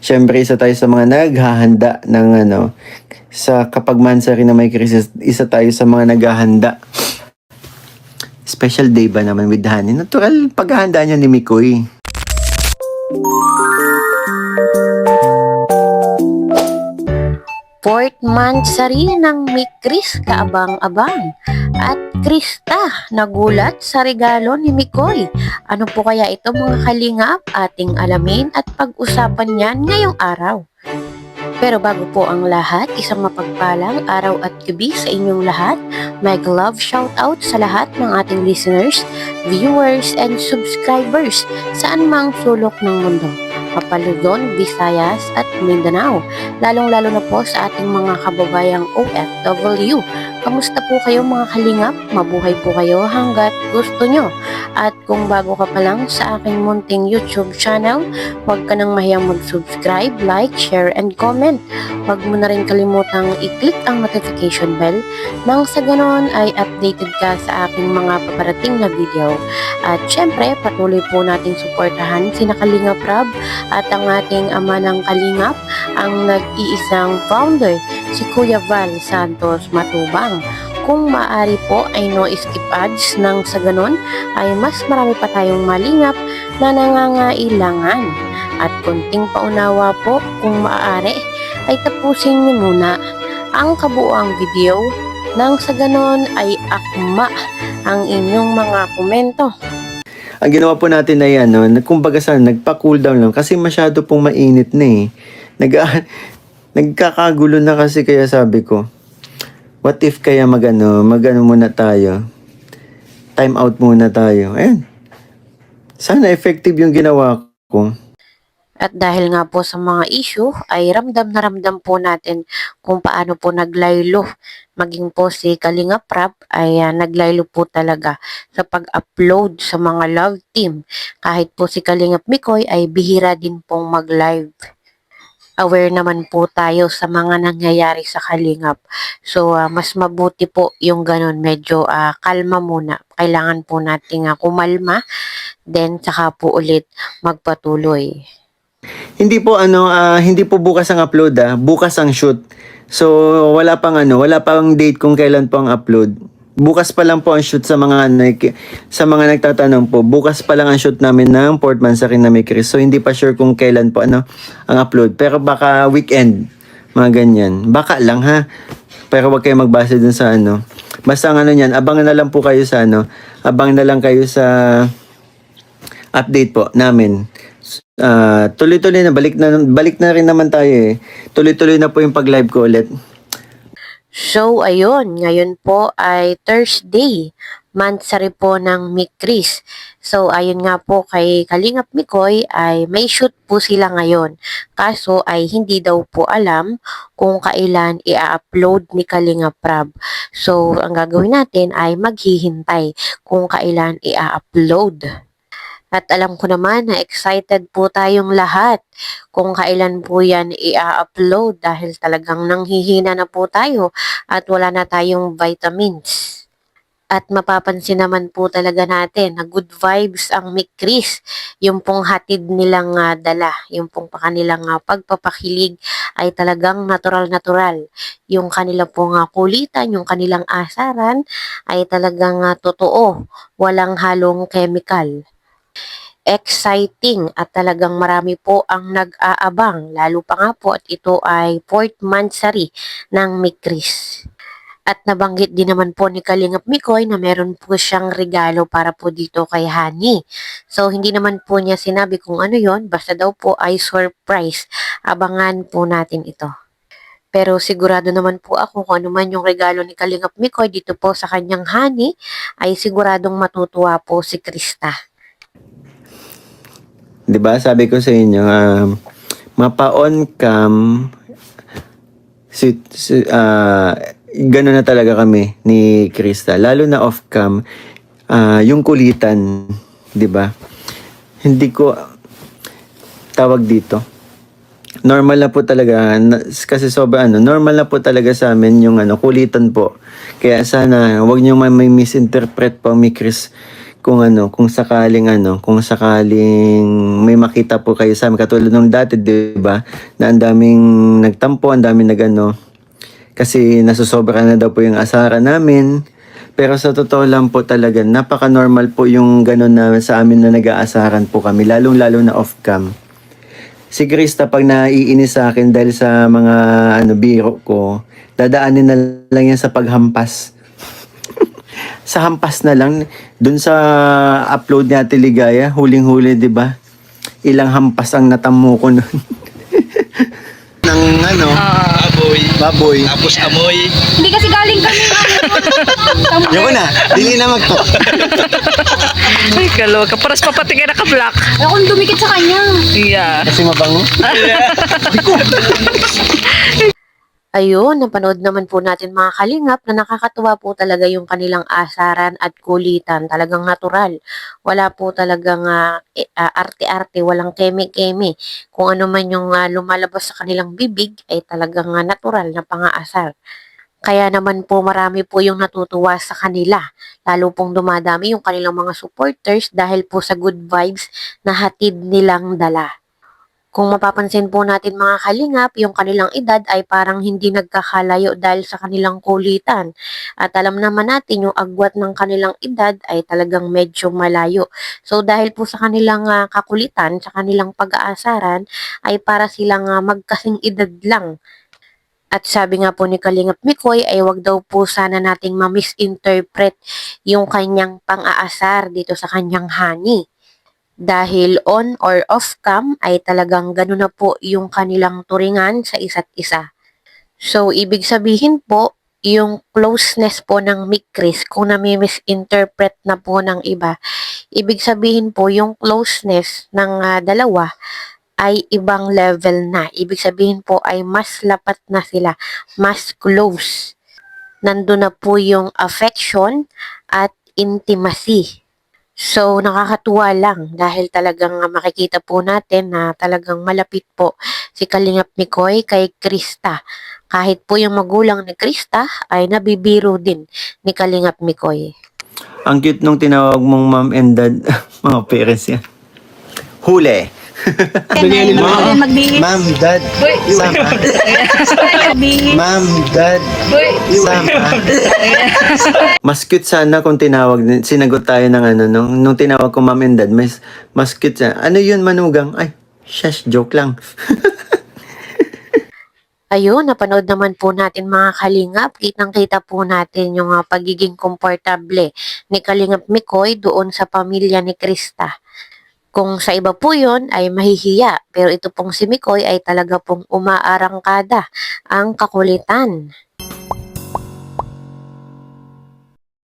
Siyempre, isa tayo sa mga naghahanda ng sa kapag mansari na may Chris, isa tayo sa mga naghahanda. Special day ba naman with honey? Natural paghahanda niya ni Mikoy. Fourth monthsary ng Mick Chris kaabang-abang. At Krista, nagulat sa regalo ni Mikoy. Ano po kaya ito mga kalingap? Ating alamin at pag-usapan yan ngayong araw. Pero bago po ang lahat, isang mapagpalang araw at gabi sa inyong lahat. Mega love shoutout sa lahat ng ating listeners, viewers, and subscribers saan mang sulok ng mundo. Luzon, Visayas at Mindanao. Lalong-lalo na po sa ating mga kababayang OFW. Kamusta po kayo mga kalingap? Mabuhay po kayo hanggat gusto nyo. At kung bago ka pa lang sa aking munting YouTube channel, huwag ka nang mahiyang mag-subscribe, like, share, and comment. Huwag mo na rin kalimutang i-click ang notification bell nang sa ganon ay updated ka sa aking mga paparating na video. At syempre, patuloy po nating suportahan sina Kalingap Rab at ang ating ama ng Kalingap, ang nag-iisang founder, si Kuya Val Santos Matubang. Kung maaari po ay no skip ads nang sa ganon ay mas marami pa tayong malingap na nangangailangan. At konting paunawa po kung maaari ay tapusin niyo muna ang kabuuang video nang sa ganon ay akma ang inyong mga komento. Ang ginawa po natin ay kumbaga nagpa-cool down lang kasi masyado pong mainit na eh. Nagkakagulo na kasi kaya sabi ko, what if kaya magano muna tayo? Time out muna tayo. Ayan. Sana effective yung ginawa ko. At dahil nga po sa mga issue ay ramdam na ramdam po natin kung paano po naglaylo. Maging po si Kalingap Rab ay naglaylo po talaga sa pag-upload sa mga love team. Kahit po si Kalingap Mikoy ay bihira din pong mag-live. Aware naman po tayo sa mga nangyayari sa Kalingap. So, mas mabuti po yung ganun. Medyo kalma muna. Kailangan po nating kumalma. Then, saka po ulit magpatuloy. Hindi po hindi po bukas ang upload bukas ang shoot. So wala pang date kung kailan po ang upload. Bukas pa lang po ang shoot sa mga nagtatanong po. Bukas pa lang ang shoot namin ng Portman sa Kinamay Chris. So hindi pa sure kung kailan po ang upload. Pero baka weekend, mga ganyan. Baka lang ha. Pero wag kayo magbase dun sa Basta ang niyan, abangan na lang po kayo sa Abangan na lang kayo sa update po namin. Tuloy-tuloy na balik na rin naman tayo eh. Tuloy-tuloy na po yung pag-live ko ulit. So ayun, ngayon po ay Thursday, monthsary po ng Mick Chris. So ayun nga po kay Kalingap Mikoy ay may shoot po sila ngayon. Kaso ay hindi daw po alam kung kailan i-upload ni Kalingap Rab. So ang gagawin natin ay maghihintay kung kailan i-upload. At alam ko naman na excited po tayong lahat kung kailan po yan i-upload dahil talagang nanghihina na po tayo at wala na tayong vitamins. At mapapansin naman po talaga natin na good vibes ang Mick Chris. Yung pong hatid nilang dala, yung pong kanilang pagpapakilig ay talagang natural-natural. Yung kanila pong kulitan, yung kanilang asaran ay talagang totoo, walang halong chemical. Exciting at talagang marami po ang nag-aabang, lalo pa nga po at ito ay 4th monthsary ng Mick Chris. At nabanggit din naman po ni Kalingap Mikoy na meron po siyang regalo para po dito kay Honey. So hindi naman po niya sinabi kung ano yon, basta daw po ay surprise. Abangan po natin ito. Pero sigurado naman po ako kung ano man yung regalo ni Kalingap Mikoy dito po sa kanyang Honey ay siguradong matutuwa po si Krista. 'Di ba? Sabi ko sa inyo, mapa-on cam gano'n na talaga kami ni Krista. Lalo na off cam, yung kulitan, 'di ba? Hindi ko tawag dito. Normal na po talaga kasi normal na po talaga sa amin yung kulitan po. Kaya sana wag niyo may misinterpret po mi Chris kung sakaling may makita po kayo sa amin katulad nung dati, 'di ba? Na ang daming nagtampo, ang daming kasi nasusobra na daw po yung asaran namin. Pero sa totoo lang po talaga, napaka-normal po yung ganun na sa amin na nag-aasaran po kami, lalong-lalo na off-cam. Si Krista pag naiinis sa akin dahil sa mga biro ko, dadaanin na lang yan sa paghampas. Sa hampas na lang, dun sa upload ni Ate Ligaya, huling-huli, di ba? Ilang hampas ang natamo ko nun. Ng baboy. Tapos amoy. Hindi kasi galing kami. Yun na, dili na magto. Ay, kaloka. Paras papatingin naka-black. Akong dumikit sa kanya. Yeah. Kasi mabango. Ayun, napanood naman po natin mga kalingap na nakakatuwa po talaga yung kanilang asaran at kulitan. Talagang natural. Wala po talagang arte-arte, walang keme-keme. Kung ano man yung lumalabas sa kanilang bibig ay talagang natural na pangaasar. Kaya naman po marami po yung natutuwa sa kanila. Lalo pong dumadami yung kanilang mga supporters dahil po sa good vibes na hatid nilang dala. Kung mapapansin po natin mga kalingap, yung kanilang edad ay parang hindi nagkakalayo dahil sa kanilang kulitan. At alam naman natin yung agwat ng kanilang edad ay talagang medyo malayo. So dahil po sa kanilang kakulitan, sa kanilang pag-aasaran, ay para silang magkasing edad lang. At sabi nga po ni Kalingap Mikoy ay wag daw po sana nating ma-misinterpret yung kanyang pang-aasar dito sa kanyang hani. Dahil on or off cam ay talagang gano'n na po yung kanilang turingan sa isa't isa. So, ibig sabihin po, yung closeness po ng Mick Chris, kung nami-misinterpret na po ng iba, ibig sabihin po yung closeness ng dalawa ay ibang level na. Ibig sabihin po ay mas lapat na sila, mas close. Nandun na po yung affection at intimacy. So, nakakatuwa lang dahil talagang makikita po natin na talagang malapit po si Kalingap Mikoy kay Krista. Kahit po yung magulang ni Krista ay nabibiro din ni Kalingap Mikoy. Ang cute nung tinawag mong mom and dad, mga parents yan. Huli! Bigyan nila magbihis. Ma'am, dad, sama. Ma'am, dad, sama. Mas cute sana kung sinagot tayo ng nung tinawag ko mom and dad, mas cute sana. Ano yun, manugang? Ay, shush, joke lang. Ayun, napanood naman po natin mga Kalingap. Kitang-kita po natin yung pagiging komportable ni Kalingap Mikoy doon sa pamilya ni Krista. Kung sa iba po yun ay mahihiya, pero ito pong si Mikoy ay talaga pong umaarangkada ang kakulitan.